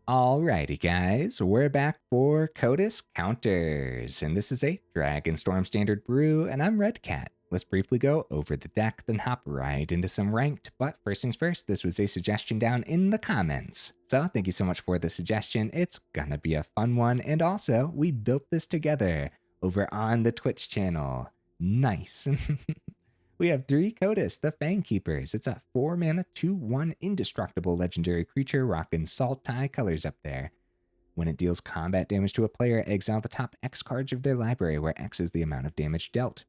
Alrighty guys, we're back for Kotis Counters, and this is a Dragonstorm Standard brew, and I'm Red Cat. Let's briefly go over the deck, then hop right into some ranked, but first things first, this was a suggestion down in the comments. So thank you so much for the suggestion, it's gonna be a fun one, and also, we built this together over on the Twitch channel. Nice. We have 3 Kotis, the Fangkeepers. It's a 4-mana 2/1 indestructible legendary creature rocking Sultai colors up there. When it deals combat damage to a player, exile the top X cards of their library, where X is the amount of damage dealt.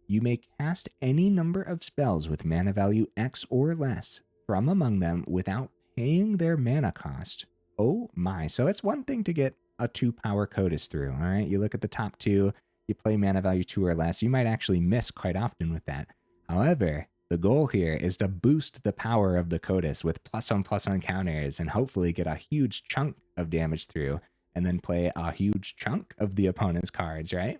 You may cast any number of spells with mana value X or less from among them without paying their mana cost. Oh my, so it's one thing to get a 2-power Kotis through, all right? You look at the top 2, you play mana value 2 or less, you might actually miss quite often with that. However, the goal here is to boost the power of the Kotis with +1/+1 counters and hopefully get a huge chunk of damage through and then play a huge chunk of the opponent's cards, right?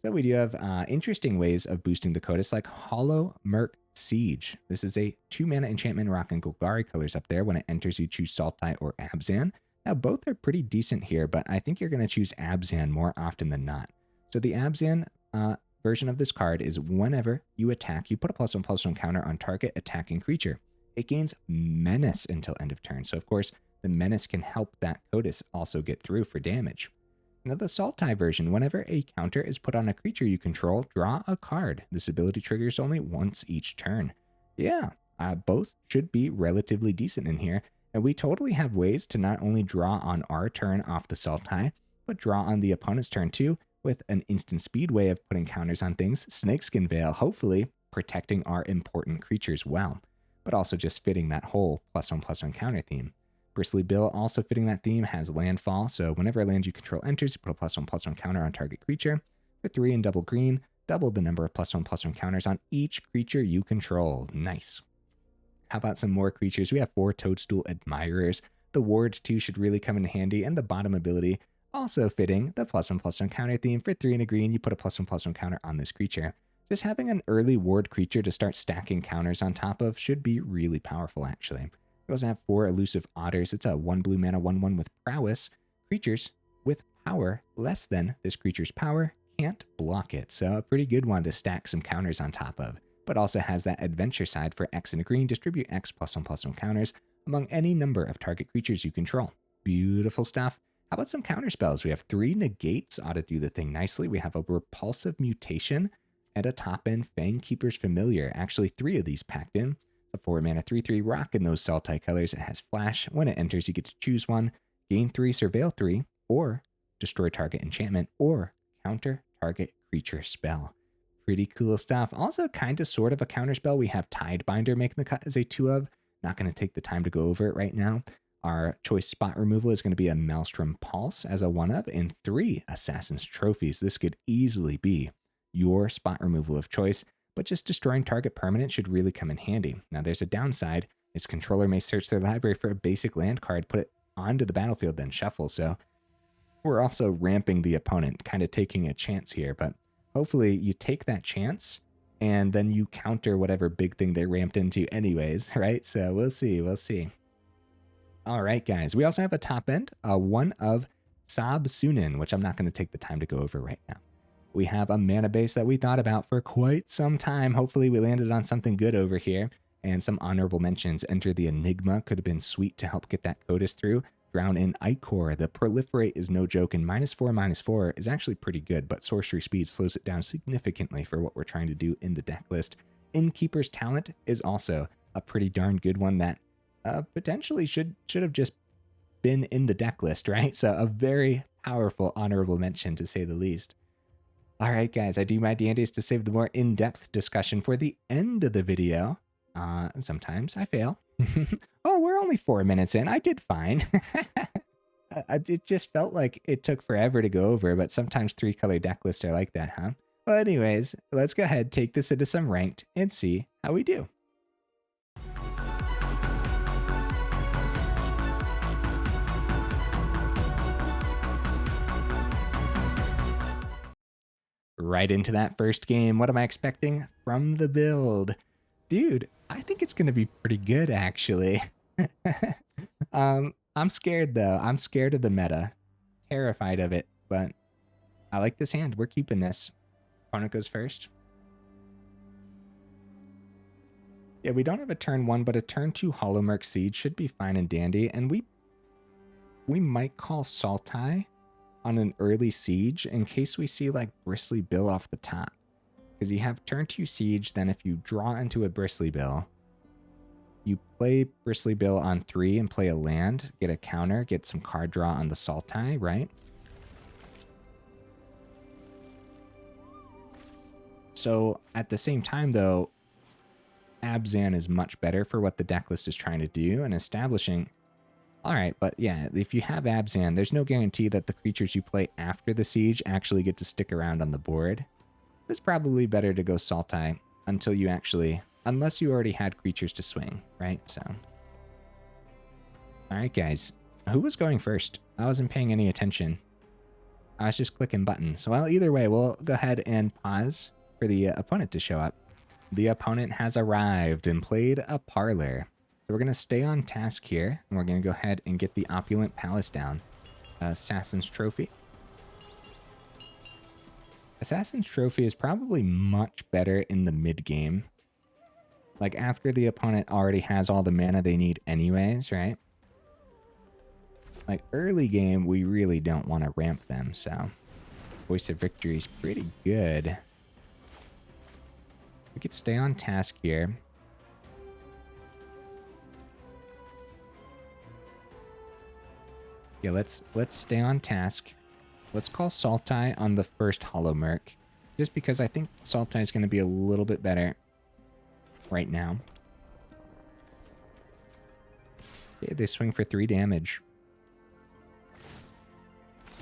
So we do have interesting ways of boosting the Kotis, like Hollowmurk Siege. This is a 2-mana enchantment rocking Golgari colors up there. When it enters, you choose Sultai or Abzan. Now, both are pretty decent here, but I think you're going to choose Abzan more often than not. So the Abzan version of this card is whenever you attack, you put a +1/+1 counter on target attacking creature. It gains Menace until end of turn. So, of course, the Menace can help that Kotis also get through for damage. Now, the Sultai version, whenever a counter is put on a creature you control, draw a card. This ability triggers only once each turn. Yeah, both should be relatively decent in here. And we totally have ways to not only draw on our turn off the Sultai, but draw on the opponent's turn too, with an instant speed way of putting counters on things. Snakeskin Veil, hopefully protecting our important creatures well, but also just fitting that whole +1/+1 counter theme. Bristly Bill, also fitting that theme, has landfall, so whenever a land you control enters, you put a +1/+1 counter on target creature. For 3 and double green, double the number of +1/+1 counters on each creature you control. Nice. How about some more creatures? We have 4 Toadstool Admirers. The Ward 2 should really come in handy, and the bottom ability also fitting the +1/+1 counter theme. For 3 and a green, you put a +1/+1 counter on this creature. Just having an early ward creature to start stacking counters on top of should be really powerful, actually. We also have 4 Elusive Otters. It's a 1 blue mana 1/1 with prowess. Creatures with power less than this creature's power can't block it. So a pretty good one to stack some counters on top of, but also has that adventure side for X and a green. Distribute X +1/+1 counters among any number of target creatures you control. Beautiful stuff. How about some counter spells? We have 3 Negates, ought to do the thing nicely. We have a Repulsive Mutation and a top-end Fangkeeper's Familiar. Actually, 3 of these packed in. It's a 4-mana 3/3 rock in those Sultai colors. It has flash. When it enters, you get to choose one. Gain 3, surveil 3, or destroy target enchantment, or counter target creature spell. Pretty cool stuff. Also, kind of sort of a counter spell. We have Tidebinder making the cut as a 2 of. Not going to take the time to go over it right now. Our choice spot removal is going to be a Maelstrom Pulse as a 1 of, and 3 Assassin's Trophies. This could easily be your spot removal of choice, but just destroying target permanent should really come in handy. Now, there's a downside. Its controller may search their library for a basic land card, put it onto the battlefield, then shuffle. So we're also ramping the opponent, kind of taking a chance here, but hopefully you take that chance and then you counter whatever big thing they ramped into anyways, right? So we'll see, we'll see. All right, guys. We also have a top end, one of Sab-Sunen, which I'm not going to take the time to go over right now. We have a mana base that we thought about for quite some time. Hopefully we landed on something good over here. And some honorable mentions. Enter the Enigma, could have been sweet to help get that Kotis through. Drown in Ichor. The Proliferate is no joke, and -4/-4 is actually pretty good, but sorcery speed slows it down significantly for what we're trying to do in the deck list. Innkeeper's Talent is also a pretty darn good one that potentially should have just been in the deck list, right? So a very powerful honorable mention, to say the least. All right, guys, I do my dandies to save the more in-depth discussion for the end of the video. Sometimes I fail. Oh, we're only 4 minutes in. I did fine. It just felt like it took forever to go over, but sometimes 3-color deck lists are like that, huh? Well, anyways, let's go ahead, take this into some ranked, and see how we do. Right into that first game. What am I expecting from the build? Dude, I think it's going to be pretty good, actually. I'm scared though. I'm scared of the meta. Terrified of it, but I like this hand. We're keeping this. Opponent goes first. Yeah, we don't have a turn 1, but a turn 2 Hollowmurk Siege should be fine and dandy. And we might call Sultai on an early siege in case we see like Bristly Bill off the top. Because you have turn 2 Siege, then if you draw into a Bristly Bill, you play Bristly Bill on 3 and play a land, get a counter, get some card draw on the Sultai, right? So at the same time though, Abzan is much better for what the deck list is trying to do and establishing. All right, but yeah, if you have Abzan, there's no guarantee that the creatures you play after the siege actually get to stick around on the board. It's probably better to go Sultai until you actually, unless you already had creatures to swing, right? So, all right, guys, who was going first? I wasn't paying any attention. I was just clicking buttons. Well, either way, we'll go ahead and pause for the opponent to show up. The opponent has arrived and played a parlor. So we're going to stay on task here, and we're going to go ahead and get the Opulent Palace down. Assassin's Trophy. Assassin's Trophy is probably much better in the mid-game. Like, after the opponent already has all the mana they need anyways, right? Like, early game, we really don't want to ramp them, so... Voice of Victory is pretty good. We could stay on task here. Yeah, let's stay on task. Let's call Sultai on the first Hollowmurk, just because I think Sultai is going to be a little bit better right now. Okay, they swing for 3 damage.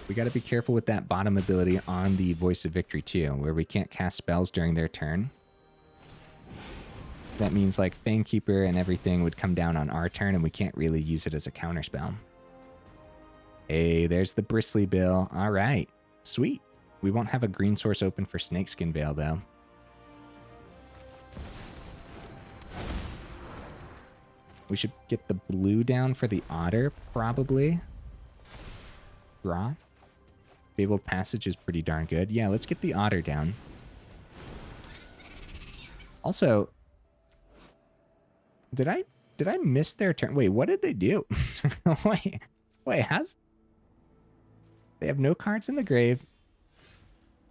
We got to be careful with that bottom ability on the Voice of Victory too, where we can't cast spells during their turn. That means like Fangkeeper and everything would come down on our turn and we can't really use it as a counterspell. Hey, there's the Bristly Bill. All right, sweet. We won't have a green source open for Snakeskin Veil though. We should get the blue down for the Otter, probably. Draw. Fabled Passage is pretty darn good. Yeah, let's get the Otter down. Also, did I miss their turn? Wait, what did they do? wait, how's... They have no cards in the grave.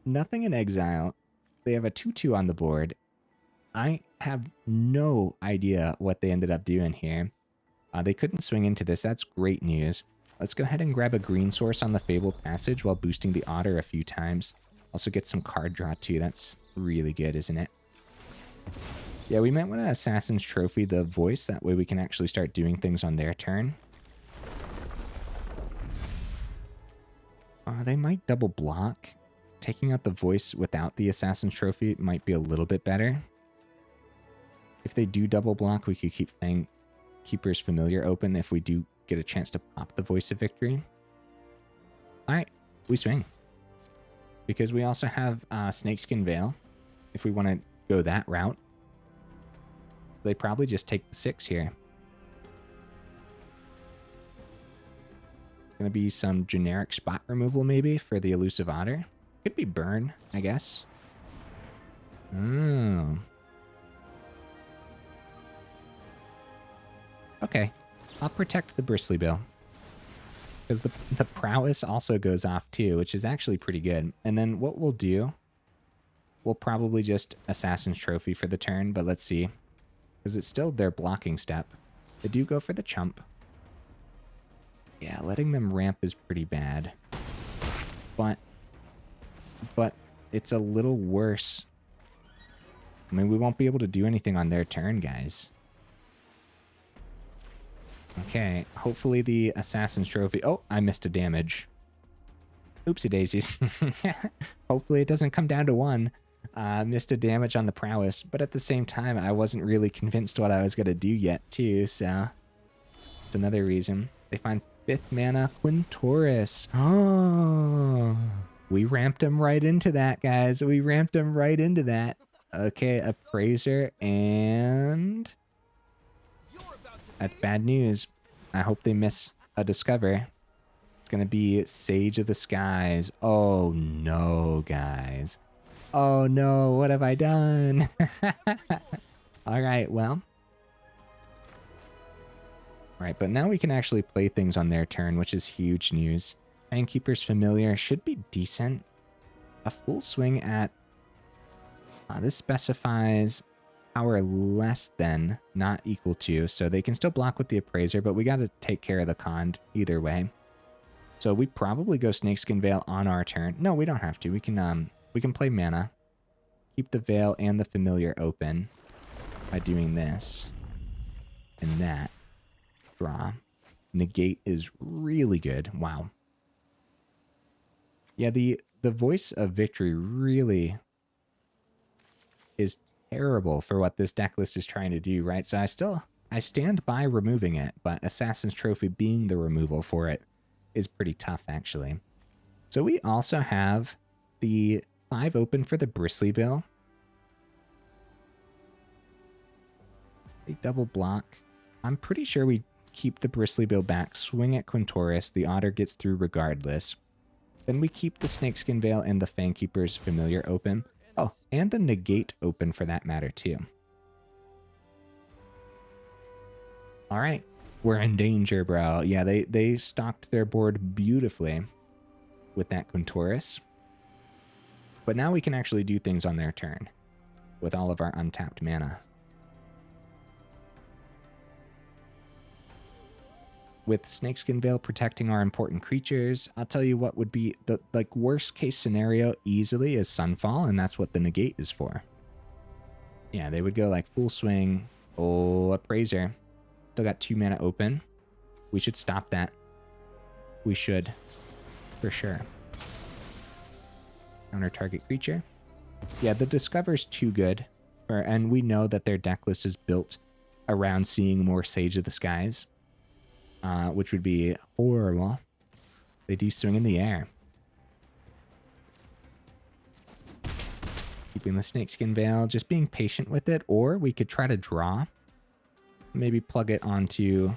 Nothing in exile. They have a 2/2 on the board. I have no idea what they ended up doing here. They couldn't swing into this. That's great news. Let's go ahead and grab a green source on the Fabled Passage while boosting the Otter a few times. Also get some card draw too. That's really good, isn't it? Yeah, we might want to Assassin's Trophy the Voice. That way we can actually start doing things on their turn. They might double block. Taking out the Voice without the Assassin's Trophy might be a little bit better. If they do double block, we could keep Fangkeeper's Familiar open if we do get a chance to pop the Voice of Victory. Alright, we swing. Because we also have Snakeskin Veil, if we want to go that route. They probably just take the 6 here. It's going to be some generic spot removal maybe for the Elusive Otter. Could be burn, I guess. Oh. Okay. I'll protect the Bristly Bill. Because the Prowess also goes off too, which is actually pretty good. And then what we'll do, we'll probably just Assassin's Trophy for the turn, but let's see. Because it's still their blocking step. They do go for the chump. Yeah, letting them ramp is pretty bad. But it's a little worse. I mean, we won't be able to do anything on their turn, guys. Okay, hopefully the Assassin's Trophy... Oh, I missed a damage. Oopsie daisies. Hopefully it doesn't come down to 1. Missed a damage on the Prowess, but at the same time, I wasn't really convinced what I was going to do yet, too, so... It's another reason. They find 5th mana Quintoris. Oh, we ramped him right into that, guys. We ramped him right into that. Okay, Appraiser, and... That's bad news. I hope they miss a Discover. It's going to be Sage of the Skies. Oh no, guys. Oh no, what have I done? Alright, well. Alright, but now we can actually play things on their turn, which is huge news. Fangkeeper's Familiar should be decent. A full swing at... this specifies power less than, not equal to, so they can still block with the Appraiser, but we got to take care of the con either way. So we probably go Snakeskin Veil on our turn. No, we don't have to. We can play mana. Keep the Veil and the Familiar open by doing this and that. Draw. Negate is really good. Wow. Yeah, the Voice of Victory really is terrible for what this deck list is trying to do, right? So I stand by removing it, but Assassin's Trophy being the removal for it is pretty tough, actually. So we also have the 5 open for the Bristly Bill. They double block. I'm pretty sure we keep the Bristly Bill back, swing at Quintoris, the Otter gets through regardless. Then we keep the Snakeskin Veil and the Fangkeeper's Familiar open. Oh, and the Negate open for that matter, too. Alright, we're in danger, bro. Yeah, they stocked their board beautifully with that Quintoris. But now we can actually do things on their turn with all of our untapped mana. With Snakeskin Veil protecting our important creatures, I'll tell you what would be the worst case scenario easily is Sunfall, and that's what the Negate is for. Yeah, they would go like full swing. Oh, Appraiser. Still got 2 mana open. We should stop that. We should. For sure. Counter target creature. Yeah, the Discover's too good. And we know that their deck list is built around seeing more Sage of the Skies. Which would be horrible. They do swing in the air. Keeping the Snakeskin Veil, just being patient with it, or we could try to draw. Maybe plug it onto...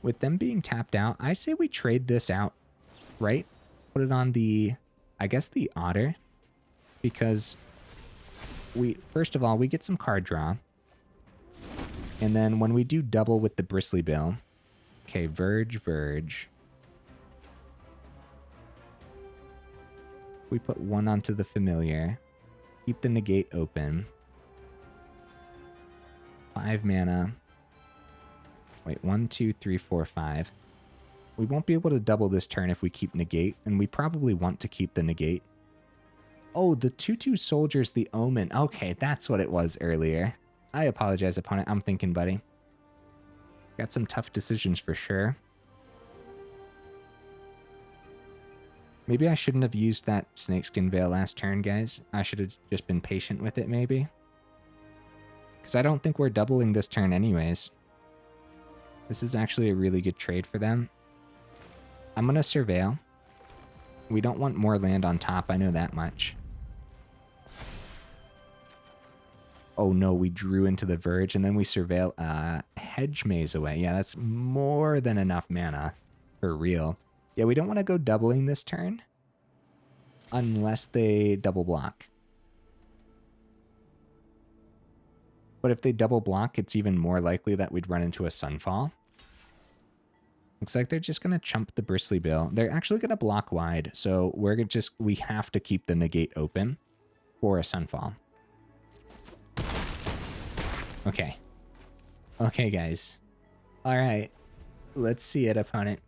With them being tapped out, I say we trade this out, right? Put it on the, I guess the Otter. Because first of all, we get some card draw. And then when we do double with the Bristly Bill, okay, Verge. We put 1 onto the Familiar. Keep the Negate open. 5 mana. Wait, 1, 2, 3, 4, 5. We won't be able to double this turn if we keep Negate, and we probably want to keep the Negate. Oh, the 2/2 Soldier's the Omen. Okay, that's what it was earlier. I apologize, opponent. I'm thinking, buddy. Got some tough decisions for sure. Maybe I shouldn't have used that Snakeskin Veil last turn, guys. I should have just been patient with it, maybe. Because I don't think we're doubling this turn anyways. This is actually a really good trade for them. I'm going to Surveil. We don't want more land on top, I know that much. Oh no, we drew into the Verge and then we Surveil Hedge Maze away. Yeah, that's more than enough mana for real. Yeah, we don't want to go doubling this turn unless they double block. But if they double block, it's even more likely that we'd run into a Sunfall. Looks like they're just going to chump the Bristly Bill. They're actually going to block wide, so we have to keep the Negate open for a Sunfall. Okay. Okay, guys. All right. Let's see it, opponent.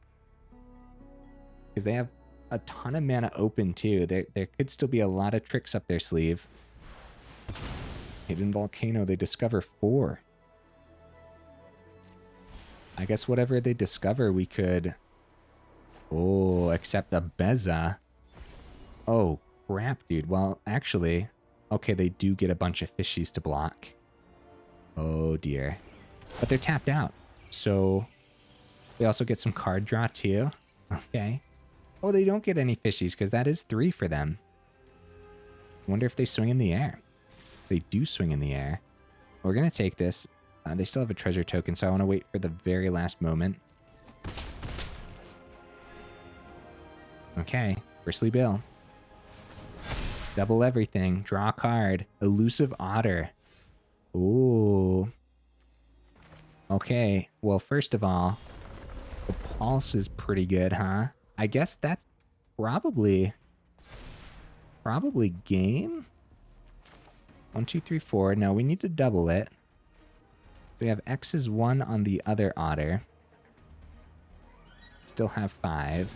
Because they have a ton of mana open, too. There could still be a lot of tricks up their sleeve. Hidden Volcano, they discover 4. I guess whatever they discover, we could... Oh, accept a Beza. Oh, crap, dude. Well, actually... Okay, they do get a bunch of fishies to block. Oh, dear. But they're tapped out. So, they also get some card draw, too. Okay. Oh, they don't get any fishies, because that is 3 for them. I wonder if they swing in the air. They do swing in the air. We're going to take this. They still have a treasure token, so I want to wait for the very last moment. Okay, Bristly Bill. Double everything. Draw a card. Elusive Otter. Ooh. Okay, well, first of all, the Pulse is pretty good, huh? I guess that's probably game. 1, 2, 3, 4. No, we need to double it. We have X is 1 on the other Otter. Still have 5.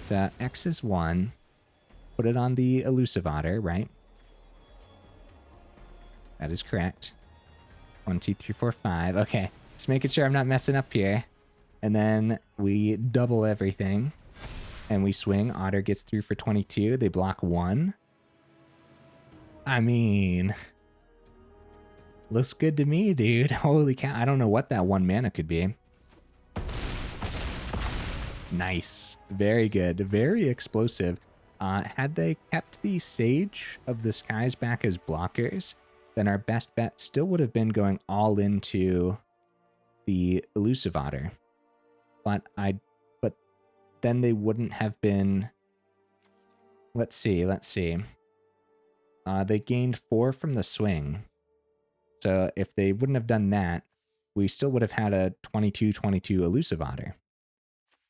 So X is 1. Put it on the Elusive Otter, right? That is correct. 1, 2, 3, 4, 5. Okay, just making sure I'm not messing up here. And then we double everything. And we swing. Otter gets through for 22. They block 1. I mean, looks good to me, dude. Holy cow. I don't know what that 1 mana could be. Nice. Very good. Very explosive. Had they kept the Sage of the Skies back as blockers, then our best bet still would have been going all into the Elusive Otter. But then they wouldn't have been... Let's see. They gained 4 from the swing. So if they wouldn't have done that, we still would have had a 22-22 Elusive Otter.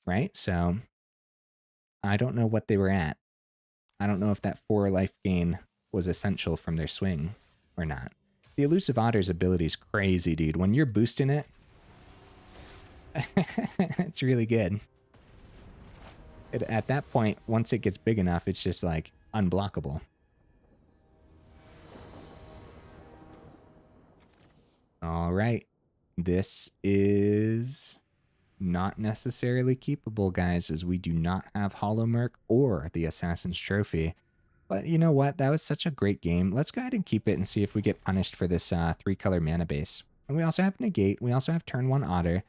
Right? So I don't know what they were at. I don't know if that 4 life gain was essential from their swing or not. The Elusive Otter's ability is crazy, dude. When you're boosting it, it's really good. At that point, once it gets big enough, it's just like unblockable. All right. This is not necessarily keepable, guys, as we do not have Hollowmurk or the Assassin's Trophy. But you know what? That was such a great game. Let's go ahead and keep it and see if we get punished for this 3-color mana base. And we also have Negate. We also have turn 1 Otter,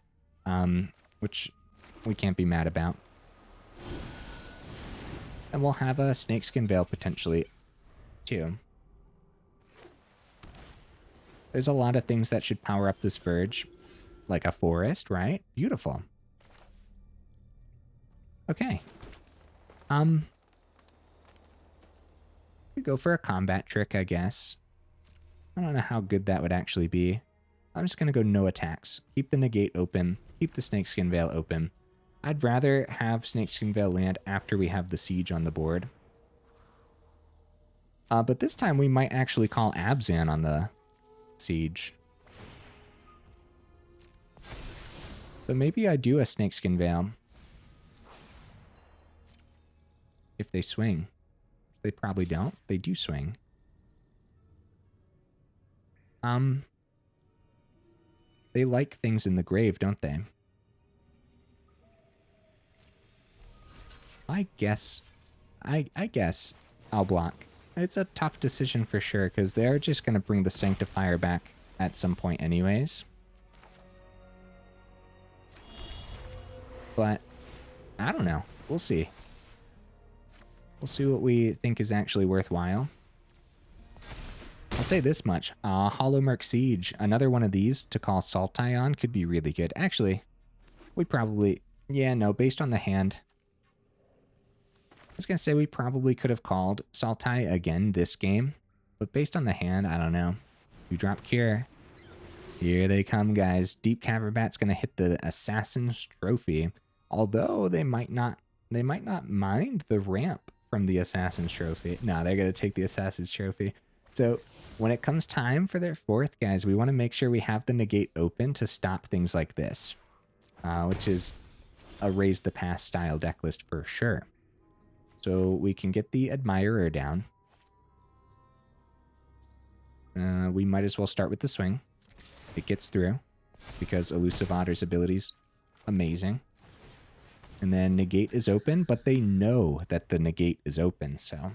which we can't be mad about. And we'll have a Snakeskin Veil potentially, too. There's a lot of things that should power up this Verge. Like a forest, right? Beautiful. Okay. We go for a combat trick, I guess. I don't know how good that would actually be. I'm just going to go no attacks. Keep the Negate open. Keep the Snakeskin Veil open. I'd rather have Snakeskin Veil land after we have the Siege on the board. But this time we might actually call Abzan on the Siege. So maybe I do a Snakeskin Veil. If they swing. They probably don't. They do swing. They like things in the grave, don't they? I guess I'll block. It's a tough decision for sure, because they're just going to bring the Sanctifier back at some point anyways. But I don't know. We'll see. We'll see what we think is actually worthwhile. I'll say this much. Hollowmurk Siege, another one of these to call Sultai on could be really good. Actually, we probably... Yeah, no, based on the hand. I was going to say we probably could have called Sultai again this game. But based on the hand, I don't know. We drop Cure. Here they come, guys. Deep Cavern Bat's going to hit the Assassin's Trophy. Although they might not mind the ramp from the Assassin's Trophy. No, they're going to take the Assassin's Trophy. So when it comes time for their 4th, guys, we want to make sure we have the Negate open to stop things like this. Which is a Raise the Pass style deck list for sure. So we can get the Admirer down. We might as well start with the swing. It gets through because Elusive Otter's ability's amazing. And then Negate is open, but they know that the Negate is open, so.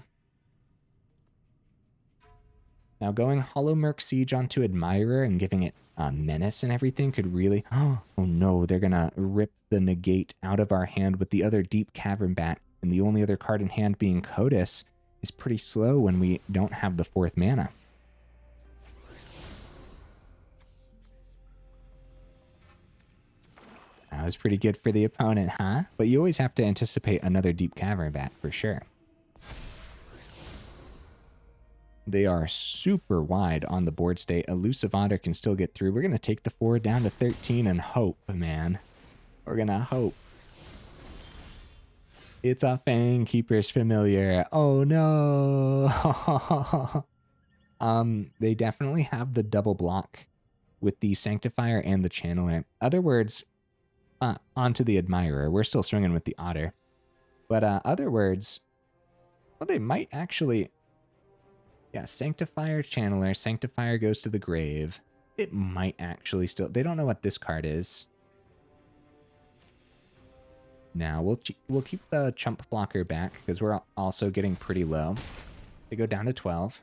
Now going Hollowmurk Siege onto Admirer and giving it Menace and everything could really... Oh no, they're gonna rip the Negate out of our hand with the other Deep Cavern Bat, and the only other card in hand being Kotis is pretty slow when we don't have the 4th mana. That was pretty good for the opponent, huh? But you always have to anticipate another Deep Cavern back for sure. They are super wide on the board state. Elusive Otter can still get through. We're going to take the 4 down to 13 and hope, man. We're going to hope. It's a Fangkeeper's familiar. Oh, no. They definitely have the double block with the Sanctifier and the Channeler. Other words, onto the Admirer. We're still swinging with the Otter. But other words, well, they might actually... Yeah, Sanctifier, Channeler. Sanctifier goes to the grave. It might actually still... They don't know what this card is. Now, we'll keep the Chump Blocker back, because we're also getting pretty low. They go down to 12.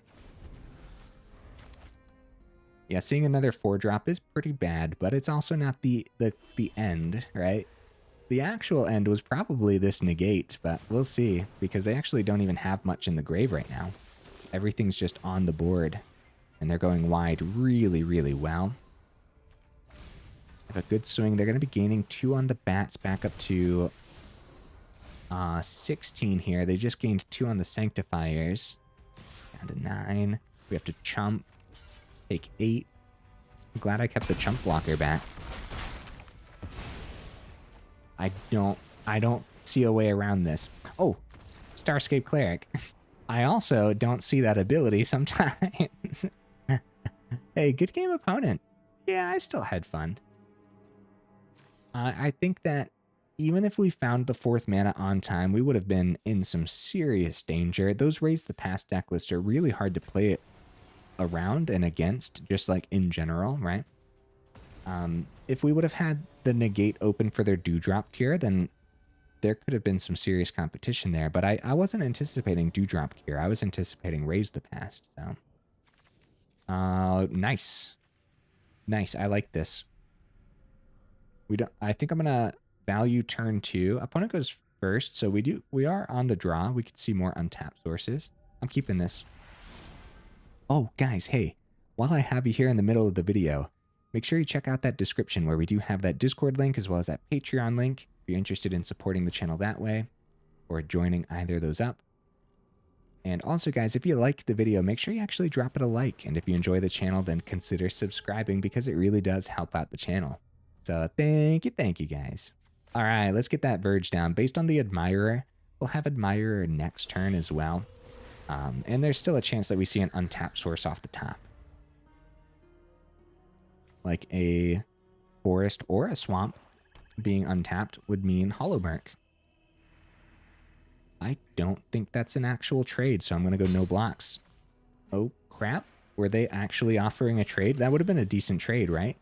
Yeah, seeing another 4-drop is pretty bad, but it's also not the end, right? The actual end was probably this Negate, but we'll see, because they actually don't even have much in the grave right now. Everything's just on the board, and they're going wide really, really well. Have a good swing. They're going to be gaining 2 on the bats, back up to 16 here. They just gained 2 on the Sanctifiers. Down to 9. We have to chump. Take 8. I'm glad I kept the Chump Blocker back. I don't see a way around this. Oh, Starscape Cleric. I also don't see that ability sometimes. Hey, good game, opponent. Yeah, I still had fun. I think that even if we found the 4th mana on time, we would have been in some serious danger. Those Raise the Past deck lists are really hard to play it around and against, just like in general, right? If we would have had the Negate open for their Dewdrop Cure, then there could have been some serious competition there, but I wasn't anticipating Dewdrop Cure. I was anticipating Raise the Past, so. Nice. Nice, I like this. I think I'm gonna value turn 2. Opponent goes first, so we are on the draw. We could see more untapped sources. I'm keeping this. Oh, guys, hey, while I have you here in the middle of the video, make sure you check out that description where we do have that Discord link as well as that Patreon link if you're interested in supporting the channel that way or joining either of those up. And also, guys, if you liked the video, make sure you actually drop it a like. And if you enjoy the channel, then consider subscribing because it really does help out the channel. So thank you, guys. All right, let's get that Verge down. Based on the Admirer, we'll have Admirer next turn as well. And there's still a chance that we see an untapped source off the top. Like a forest or a swamp being untapped would mean Hollowmurk. I don't think that's an actual trade, so I'm going to go no blocks. Oh, crap. Were they actually offering a trade? That would have been a decent trade, right?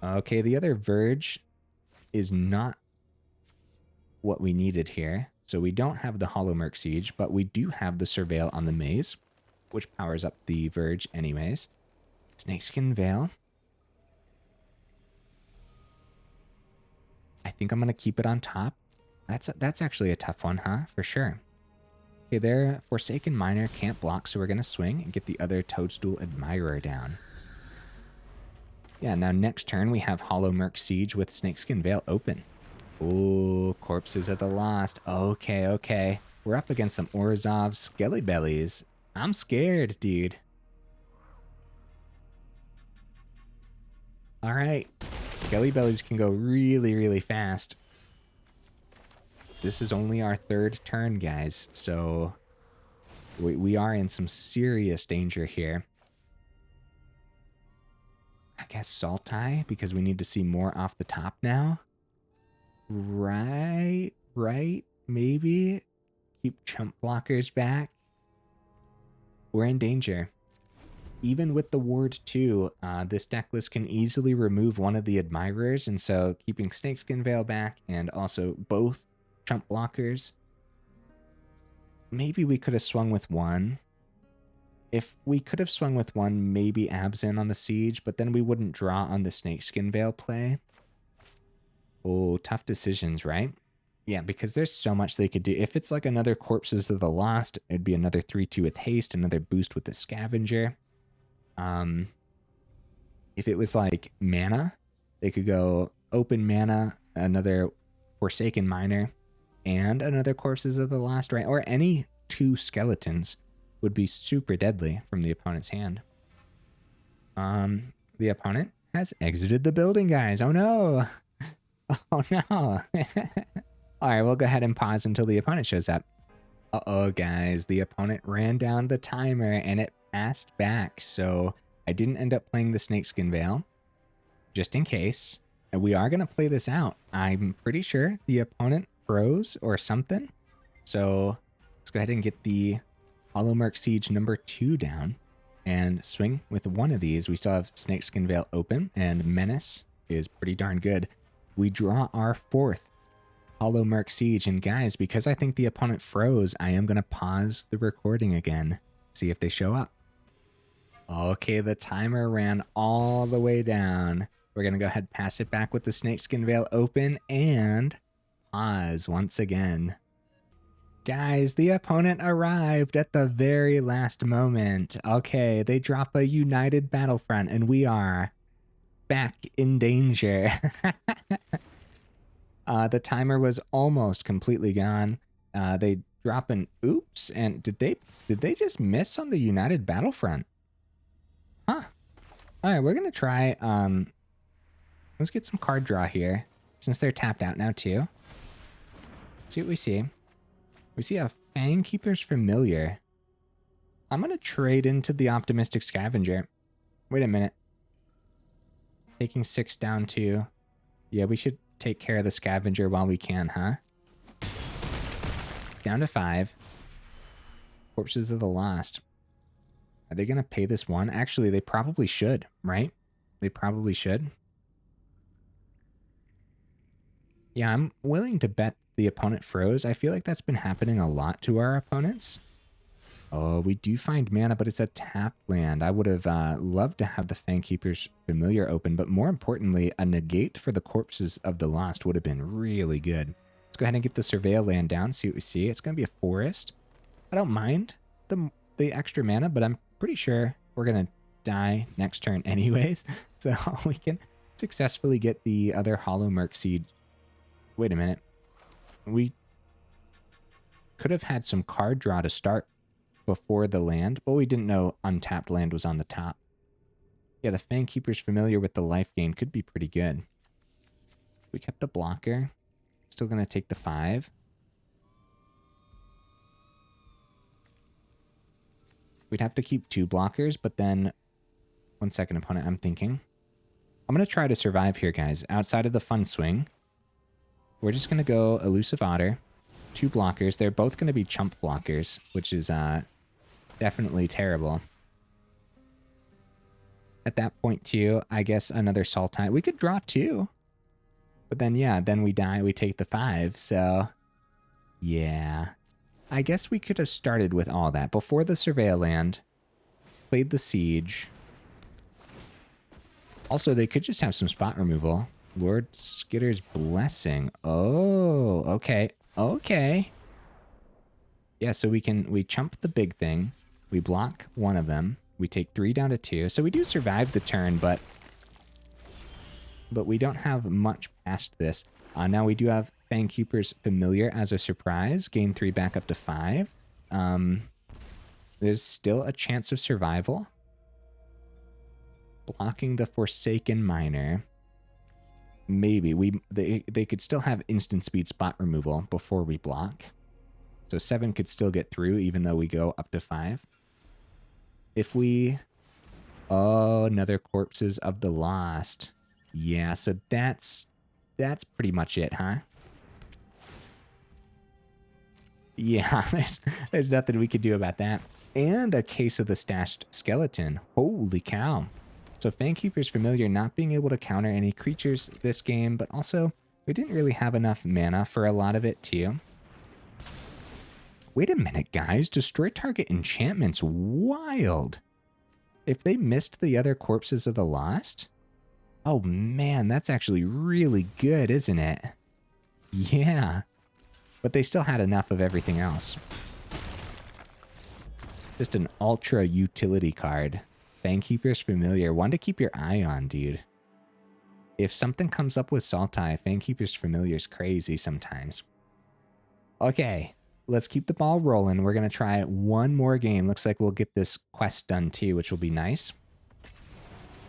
Okay, the other Verge is not what we needed here. So we don't have the Hollowmurk Siege, but we do have the Surveil on the Maze, which powers up the Verge anyways. Snakeskin Veil. I think I'm going to keep it on top. That's actually a tough one, huh? For sure. Okay, their Forsaken Miner can't block, so we're going to swing and get the other Toadstool Admirer down. Yeah, now next turn we have Hollowmurk Siege with Snakeskin Veil open. Ooh, Corpses of the Lost. Okay, okay. We're up against some Orzhov Skelly Bellies. I'm scared, dude. All right. Skelly Bellies can go really, really fast. This is only our 3rd turn, guys, so we are in some serious danger here. I guess Sultai, because we need to see more off the top now. Right, maybe. Keep Chump Blockers back. We're in danger. Even with the Ward 2, this deck list can easily remove one of the Admirers, and so keeping Snakeskin Veil back and also both Chump Blockers. Maybe we could have swung with one. If we could have swung with one, maybe Abzan on the Siege, but then we wouldn't draw on the Snakeskin Veil play. Oh, tough decisions, right? Yeah, because there's so much they could do. If it's like another Corpses of the Lost, it'd be another 3-2 with haste, another boost with the Scavenger. If it was like mana, they could go open mana, another Forsaken Miner, and another Corpses of the Lost, right? Or any 2 skeletons would be super deadly from the opponent's hand. The opponent has exited the building, guys. Oh no. Oh no. All right, we'll go ahead and pause until the opponent shows up. Uh-oh, guys. The opponent ran down the timer and it passed back. So I didn't end up playing the Snakeskin Veil, just in case. And we are going to play this out. I'm pretty sure the opponent froze or something. So let's go ahead and get the Hollowmurk Siege number 2 down and swing with one of these. We still have Snakeskin Veil open, and Menace is pretty darn good. We draw our 4th Hollowmurk Siege, and guys, because I think the opponent froze, I am going to pause the recording again, see if they show up. Okay, the timer ran all the way down. We're going to go ahead and pass it back with the Snakeskin Veil open and pause once again. Guys, the opponent arrived at the very last moment. Okay, they drop a United Battlefront, and we are back in danger. The timer was almost completely gone. They drop an oops, and did they just miss on the United Battlefront? Huh. All right, we're gonna try. Let's get some card draw here, since they're tapped out now too. See what we see. We see a Fangkeeper's Familiar. I'm going to trade into the Optimistic Scavenger. Wait a minute. Taking 6 down to... Yeah, we should take care of the Scavenger while we can, huh? Down to 5. Corpses of the Lost. Are they going to pay this one? Actually, they probably should, right? They probably should. Yeah, I'm willing to bet the opponent froze. I feel like that's been happening a lot to our opponents. Oh, we do find mana, but it's a tap land. I would have loved to have the Fangkeeper's Familiar open, but more importantly, a negate for the Corpses of the Lost would have been really good. Let's go ahead and get the Surveil land down, see what we see. It's going to be a forest. I don't mind the extra mana, but I'm pretty sure we're going to die next turn anyways. So we can successfully get the other Hollowmurk Siege. Wait a minute. We could have had some card draw to start before the land, but we didn't know untapped land was on the top. Yeah, the Fangkeeper's Familiar with the life gain could be pretty good. We kept a blocker. Still going to take the 5. We'd have to keep 2 blockers, but then... One second, opponent, I'm thinking. I'm going to try to survive here, guys. Outside of the fun swing, we're just going to go Elusive Otter. 2 blockers. They're both going to be chump blockers, which is definitely terrible. At that point, too, I guess another Sultai. We could draw 2. But then, yeah, then we die. We take the 5. So, yeah. I guess we could have started with all that. Before the Surveil land, played the Siege. Also, they could just have some spot removal. Lord Skitter's Blessing. Oh, okay. Okay. Yeah, so we chump the big thing. We block one of them. We take 3 down to 2. So we do survive the turn, but we don't have much past this. Now we do have Fangkeeper's Familiar as a surprise. Gain 3 back up to 5. There's still a chance of survival. Blocking the Forsaken Miner. Maybe. They could still have instant speed spot removal before we block. So 7 could still get through even though we go up to 5. If we... Oh, another Corpses of the Lost. Yeah, so that's pretty much it, huh? Yeah, there's nothing we could do about that. And a case of the Stashed Skeleton. Holy cow. So Fangkeeper's Familiar not being able to counter any creatures this game, but also we didn't really have enough mana for a lot of it too. Wait a minute, guys. Destroy target enchantments. Wild. If they missed the other Corpses of the Lost? Oh man, that's actually really good, isn't it? Yeah. But they still had enough of everything else. Just an ultra utility card. Fangkeeper's Familiar. One to keep your eye on, dude. If something comes up with Sultai, Fangkeeper's Familiar is crazy sometimes. Okay, let's keep the ball rolling. We're going to try one more game. Looks like we'll get this quest done too, which will be nice.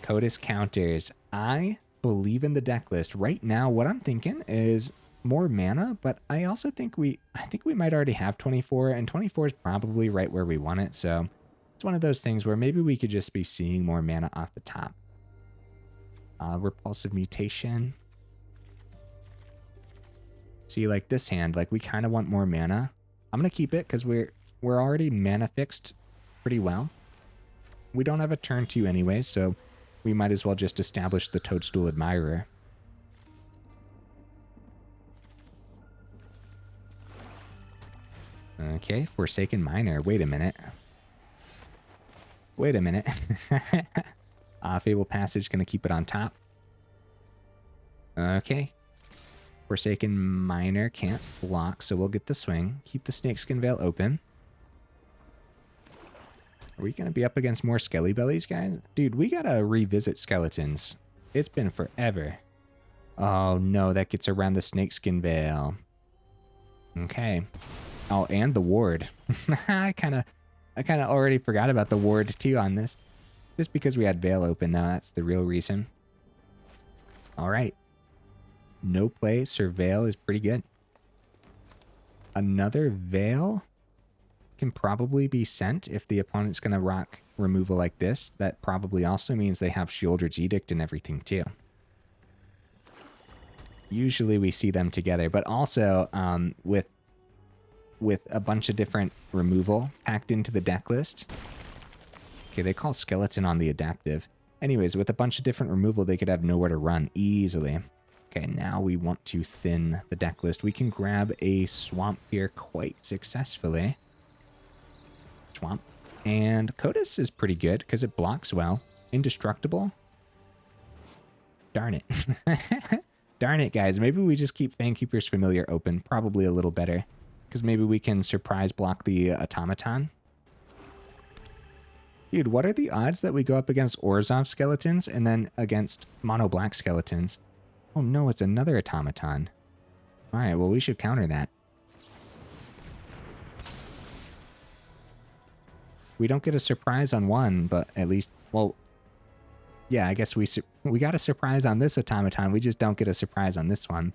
Kotis Counters. I believe in the deck list. Right now, what I'm thinking is more mana, but I also think we might already have 24, and 24 is probably right where we want it. So it's one of those things where maybe we could just be seeing more mana off the top. Repulsive Mutation. See, like this hand, like we kind of want more mana. I'm gonna keep it because we're already mana fixed pretty well. We don't have a turn 2 anyway, so we might as well just establish the Toadstool Admirer. Okay, Forsaken Miner. Wait a minute. Wait a minute. Fabled Passage, gonna keep it on top. Okay. Forsaken Miner can't block, so we'll get the swing. Keep the Snakeskin Veil open. Are we gonna be up against more Skelly Bellies, guys? Dude, we gotta revisit skeletons. It's been forever. Oh no, that gets around the Snakeskin Veil. Okay. Oh, and the ward. I kind of already forgot about the ward too on this. Just because we had Veil open now, that's the real reason. All right. No play, Surveil is pretty good. Another Veil can probably be sent if the opponent's going to rock removal like this. That probably also means they have Sheoldred's Edict and everything too. Usually we see them together, but also with a bunch of different removal packed into the deck list. Okay, they call Skeleton on the adaptive. Anyways, with a bunch of different removal, they could have nowhere to run easily. Okay, now we want to thin the deck list. We can grab a Swamp here quite successfully. Swamp. And Kotis is pretty good because it blocks well. Indestructible. Darn it. Darn it, guys. Maybe we just keep Fangkeeper's Familiar open. Probably a little better. Because maybe we can surprise block the Automaton. Dude, what are the odds that we go up against Orzhov skeletons and then against mono black skeletons? Oh no, it's another Automaton. Alright, well we should counter that. We don't get a surprise on one, but at least, well, yeah, I guess we got a surprise on this Automaton. We just don't get a surprise on this one.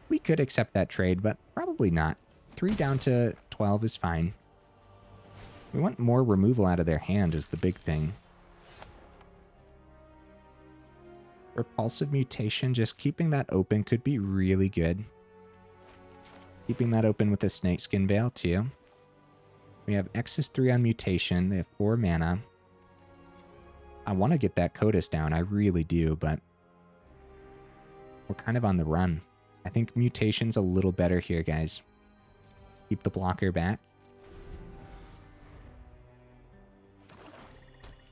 We could accept that trade, but probably not. 3 down to 12 is fine. We want more removal out of their hand is the big thing. Repulsive Mutation, just keeping that open could be really good. Keeping that open with a Snakeskin Veil too. We have X's 3 on Mutation. They have 4 mana. I want to get that Kotis down. I really do, but we're kind of on the run. I think Mutation's a little better here, guys. Keep the blocker back.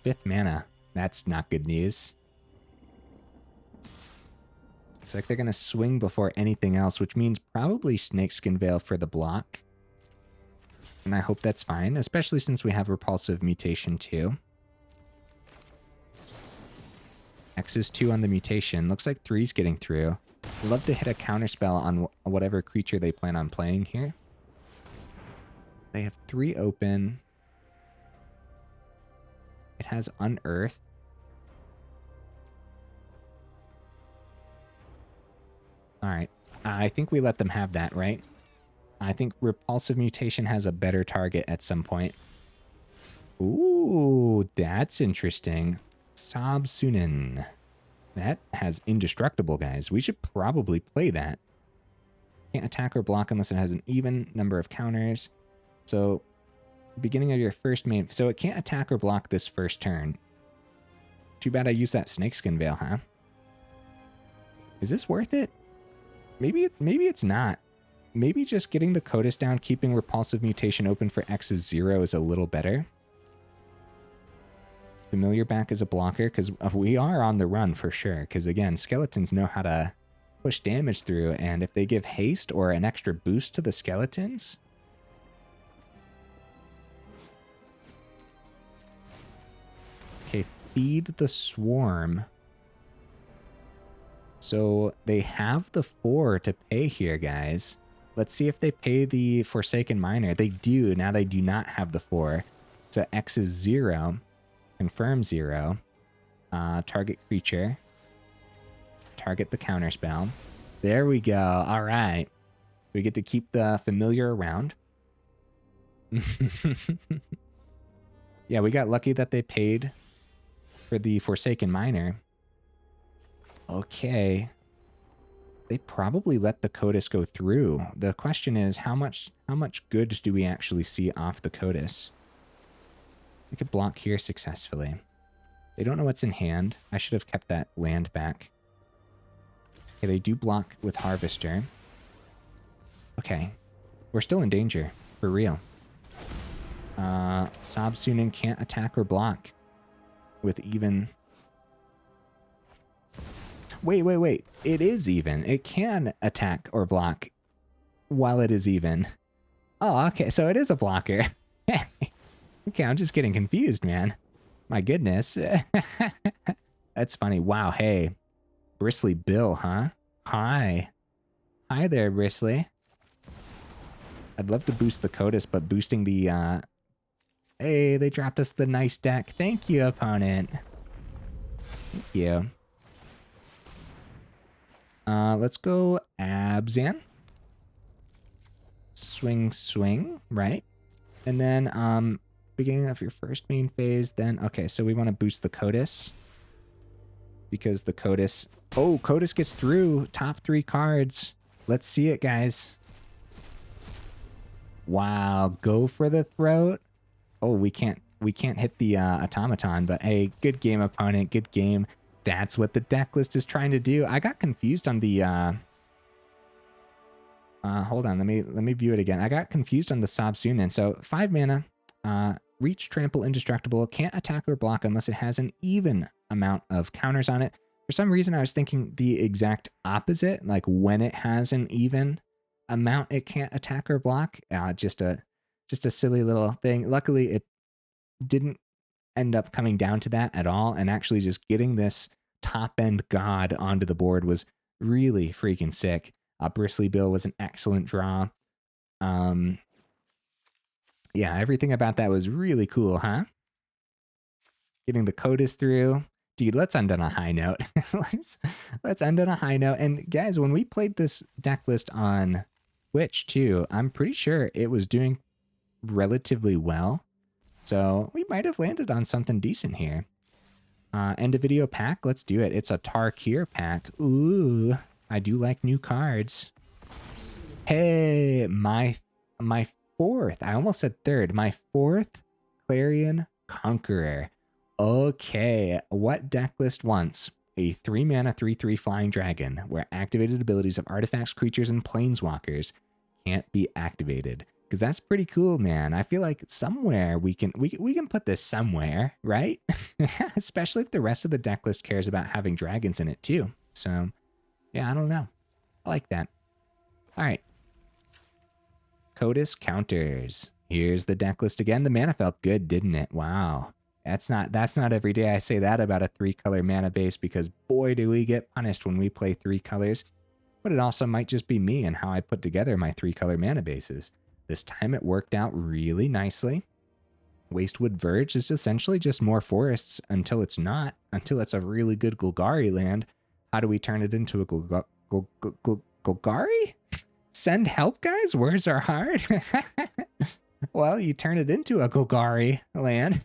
5th mana. That's not good news. Looks like they're going to swing before anything else, which means probably Snakeskin Veil for the block. And I hope that's fine, especially since we have Repulsive Mutation too. X is 2 on the Mutation. Looks like 3's getting through. I'd love to hit a counterspell on whatever creature they plan on playing here. They have 3 open. It has Unearth. Alright. I think we let them have that, right? I think Repulsive Mutation has a better target at some point. Ooh, that's interesting. Sab-Sunen. That has Indestructible, guys. We should probably play that. Can't attack or block unless it has an even number of counters. So, beginning of your first main... So it can't attack or block this first turn. Too bad I used that Snakeskin Veil, huh? Is this worth it? Maybe it's not. Maybe just getting the Kotis down, keeping Repulsive Mutation open for X's 0 is a little better. Familiar back as a blocker, because we are on the run for sure. Because again, skeletons know how to push damage through, and if they give haste or an extra boost to the skeletons... Okay, feed the swarm. So they have the 4 to pay here, guys. Let's see if they pay the Forsaken Miner. They do. Now they do not have the 4. So X is 0. Confirm 0. Target creature. Target the counterspell. There we go. All right. So we get to keep the familiar around. Yeah, we got lucky that they paid for the Forsaken Miner. Okay. They probably let the Kotis go through. The question is, how much good do we actually see off the Kotis? We could block here successfully. They don't know what's in hand. I should have kept that land back. Okay, they do block with Harvester. Okay. We're still in danger. For real. Sab-Sunen can't attack or block with even... Wait. It is even. It can attack or block while it is even. Oh, okay. So it is a blocker. Okay, I'm just getting confused, man. My goodness. That's funny. Wow, hey. Bristly Bill, huh? Hi. Hi there, Bristly. I'd love to boost the Kotis, but boosting the... Hey, they dropped us the nice deck. Thank you, opponent. Thank you. Let's go Abzan. Swing, right? And then, beginning of your first main phase, then, okay, so we want to boost the Kotis. Because the Kotis... Oh, Kotis gets through. Top 3 cards. Let's see it, guys. Wow, go for the throat. Oh, we can't hit the automaton, but hey, good game, opponent. Good game. That's what the deck list is trying to do. I got confused on the hold on, let me view it again. I got confused on the Sab-Sunen. So 5 mana, reach, trample, indestructible, can't attack or block unless it has an even amount of counters on it. For some reason, I was thinking the exact opposite, like when it has an even amount, it can't attack or block. Just a silly little thing. Luckily, it didn't end up coming down to that at all, and actually just getting this top-end god onto the board was really freaking sick. Bristly Bill was an excellent draw. Yeah, everything about that was really cool, huh? Getting the Kotis through. Dude, let's end on a high note. let's end on a high note. And guys, when we played this deck list on Twitch too, I'm pretty sure it was doing relatively well. So we might have landed on something decent here. End of video pack. Let's do it. It's a Tarkir pack. Ooh, I do like new cards. Hey, my 4th. I almost said 3rd. My 4th Clarion Conqueror. Okay, what deck list wants a 3 mana 3/3 flying dragon where activated abilities of artifacts, creatures, and planeswalkers can't be activated? Because that's pretty cool, man. I feel like somewhere we can put this somewhere, right? Especially if the rest of the deck list cares about having dragons in it too. So, yeah, I don't know. I like that. All right. Kotis Counters. Here's the deck list again. The mana felt good, didn't it? Wow. That's not every day I say that about a 3-color mana base, because boy, do we get punished when we play 3 colors. But it also might just be me and how I put together my 3-color mana bases. This time it worked out really nicely. Wastewood Verge is essentially just more forests until it's not, until it's a really good Golgari land. How do we turn it into a Golgari? Send help, guys? Words are hard. Well, you turn it into a Golgari land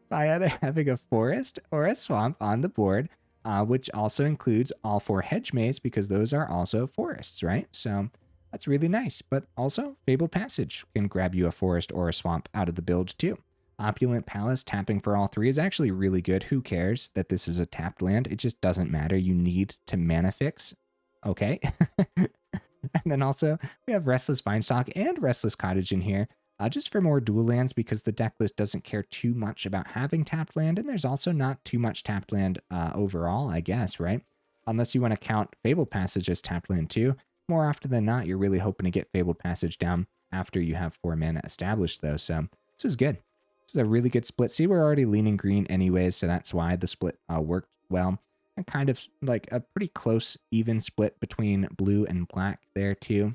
by either having a forest or a swamp on the board, which also includes all 4 Hedge Maze, because those are also forests, right? So that's really nice. But also, Fabled Passage can grab you a forest or a swamp out of the build too. Opulent Palace, tapping for all 3 is actually really good. Who cares that this is a tapped land? It just doesn't matter. You need to mana fix. Okay. And then also, we have Restless Vinestalk and Restless Cottage in here, just for more dual lands, because the deck list doesn't care too much about having tapped land, and there's also not too much tapped land overall, I guess, right? Unless you want to count Fabled Passage as tapped land too. More often than not, you're really hoping to get Fabled Passage down after you have 4 mana established, though, so this was good. This is a really good split. See, we're already leaning green anyways, so that's why the split worked well. and kind of like a pretty close, even split between blue and black there too.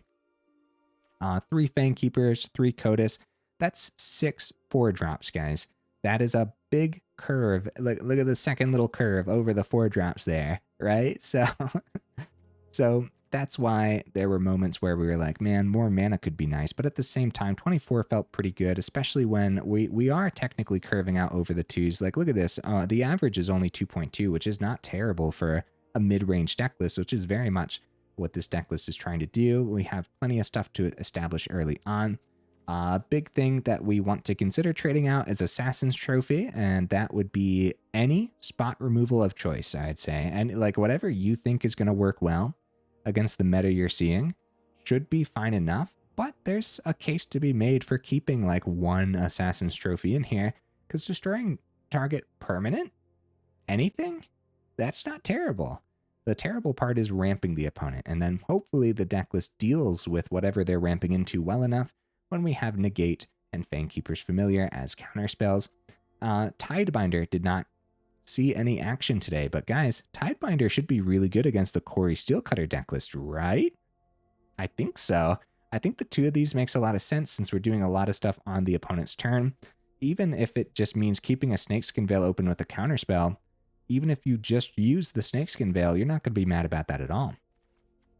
3 Fangkeepers, 3 Kotis. That's 6 4-drops, guys. That is a big curve. Look at the second little curve over the 4-drops there, right? So that's why there were moments where we were like, man, more mana could be nice. But at the same time, 24 felt pretty good, especially when we are technically curving out over the 2s. Like, look at this. The average is only 2.2, which is not terrible for a mid-range deck list, which is very much what this deck list is trying to do. We have plenty of stuff to establish early on. Big thing that we want to consider trading out is Assassin's Trophy, and that would be any spot removal of choice, I'd say. And like whatever you think is going to work well against the meta you're seeing should be fine enough, but there's a case to be made for keeping like 1 Assassin's Trophy in here, because destroying target permanent, anything, that's not terrible. The terrible part is ramping the opponent, and then hopefully the deck list deals with whatever they're ramping into well enough when we have Negate and Fangkeeper's Familiar as counterspells. Tidebinder did not see any action today, but guys, Tidebinder should be really good against the Corey Steelcutter deck list, right? I think so. I think the 2 of these makes a lot of sense since we're doing a lot of stuff on the opponent's turn. Even if it just means keeping a Snakeskin Veil open with a counterspell, even if you just use the Snakeskin Veil, you're not going to be mad about that at all.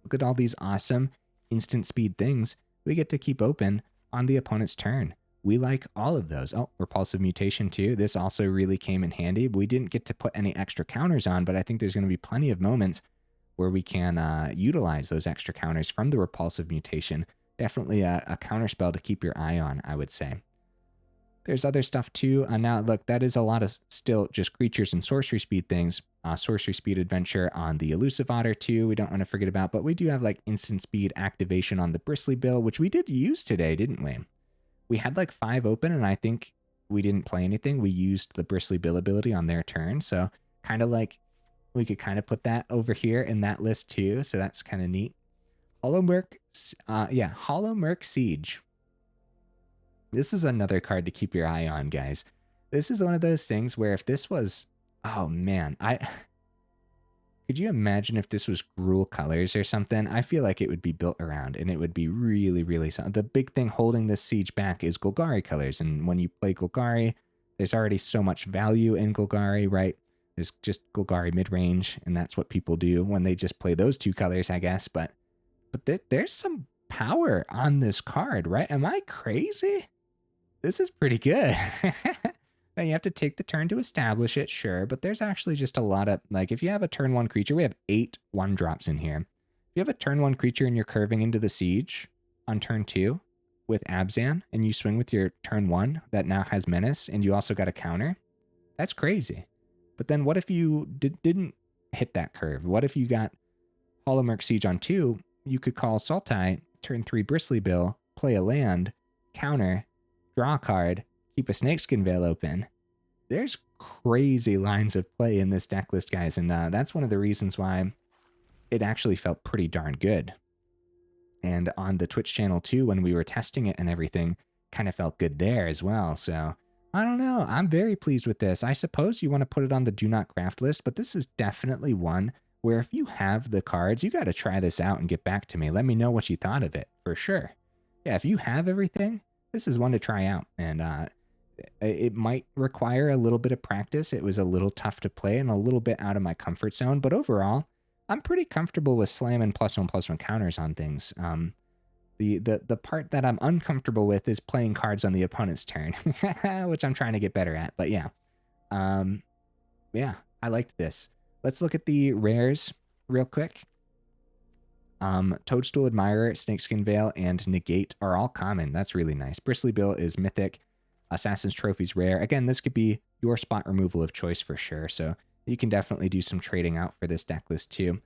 Look at all these awesome instant speed things we get to keep open on the opponent's turn. We like all of those. Oh, Repulsive Mutation too. This also really came in handy. We didn't get to put any extra counters on, but I think there's going to be plenty of moments where we can utilize those extra counters from the Repulsive Mutation. Definitely a counter spell to keep your eye on, I would say. There's other stuff too. Now, look, that is a lot of still just creatures and sorcery speed things. Sorcery speed adventure on the Elusive Otter too, we don't want to forget about, but we do have like instant speed activation on the Bristly bill, which we did use today, didn't we? We had like 5 open, and I think we didn't play anything. We used the Bristly bill ability on their turn, so kind of like we could kind of put that over here in that list too, so that's kind of neat. Hollowmurk Siege. This is another card to keep your eye on, guys. This is one of those things where if this was, oh man, could you imagine if this was Gruul colors or something? I feel like it would be built around, and it would be really, really something. The big thing holding this siege back is Golgari colors, and when you play Golgari, there's already so much value in Golgari, right? There's just Golgari mid-range, and that's what people do when they just play those 2 colors, I guess. But there's some power on this card, right? Am I crazy? This is pretty good. Now you have to take the turn to establish it, sure, but there's actually just a lot of, like, if you have a turn 1 creature, we have 8 1-drops in here. If you have a turn 1 creature and you're curving into the siege on turn 2 with Abzan, and you swing with your turn 1 that now has Menace, and you also got a counter, that's crazy. But then what if you didn't hit that curve? What if you got Hollowmurk Siege on 2? You could call Sultai, turn 3 Bristly Bill, play a land, counter, draw a card, keep a Snakeskin Veil open. There's crazy lines of play in this deck list, guys, and that's one of the reasons why it actually felt pretty darn good. And on the Twitch channel too, when we were testing it and everything, kind of felt good there as well. So I don't know. I'm very pleased with this. I suppose you want to put it on the do not craft list, but this is definitely one where if you have the cards, you got to try this out and get back to me. Let me know what you thought of it, for sure. Yeah, if you have everything, this is one to try out. And it might require a little bit of practice. It was a little tough to play and a little bit out of my comfort zone, but overall, I'm pretty comfortable with slamming +1/+1 counters on things. The part that I'm uncomfortable with is playing cards on the opponent's turn, which I'm trying to get better at. But yeah, yeah, I liked this. Let's look at the rares real quick. Toadstool Admirer, Snakeskin Veil, and Negate are all common. That's really nice. Bristly Bill is mythic. Assassin's Trophy's rare. Again, this could be your spot removal of choice for sure. So you can definitely do some trading out for this deck list too.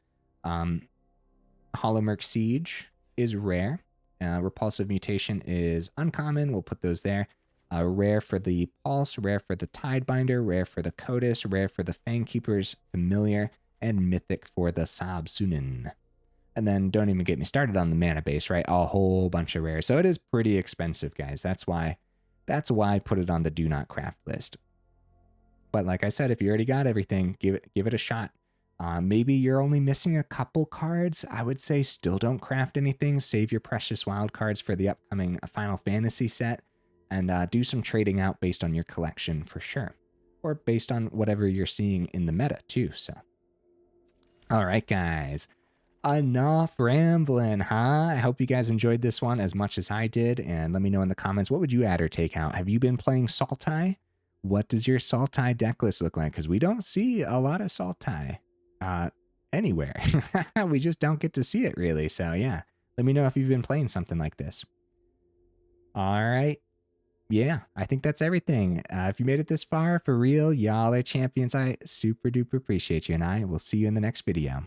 Hollowmurk Siege is rare. Repulsive Mutation is uncommon. We'll put those there. Rare for the Pulse, rare for the Tidebinder, rare for the Kotis, rare for the Fangkeeper's Familiar, and mythic for the Sab-Sunen. And then don't even get me started on the mana base, right? A whole bunch of rares. So it is pretty expensive, guys. That's why I put it on the do not craft list. But like I said, if you already got everything, give it a shot. Maybe you're only missing a couple cards. I would say still don't craft anything. Save your precious wild cards for the upcoming Final Fantasy set, and do some trading out based on your collection for sure, or based on whatever you're seeing in the meta too. So, all right, guys. Enough rambling, huh? I hope you guys enjoyed this one as much as I did, and let me know in the comments, what would you add or take out? Have you been playing Sultai? What does your Sultai deck list look like? Because we don't see a lot of Sultai anywhere. We just don't get to see it really. So yeah, let me know if you've been playing something like this. All right. Yeah, I think that's everything. If you made it this far, for real, y'all are champions. I super duper appreciate you, and I will see you in the next video.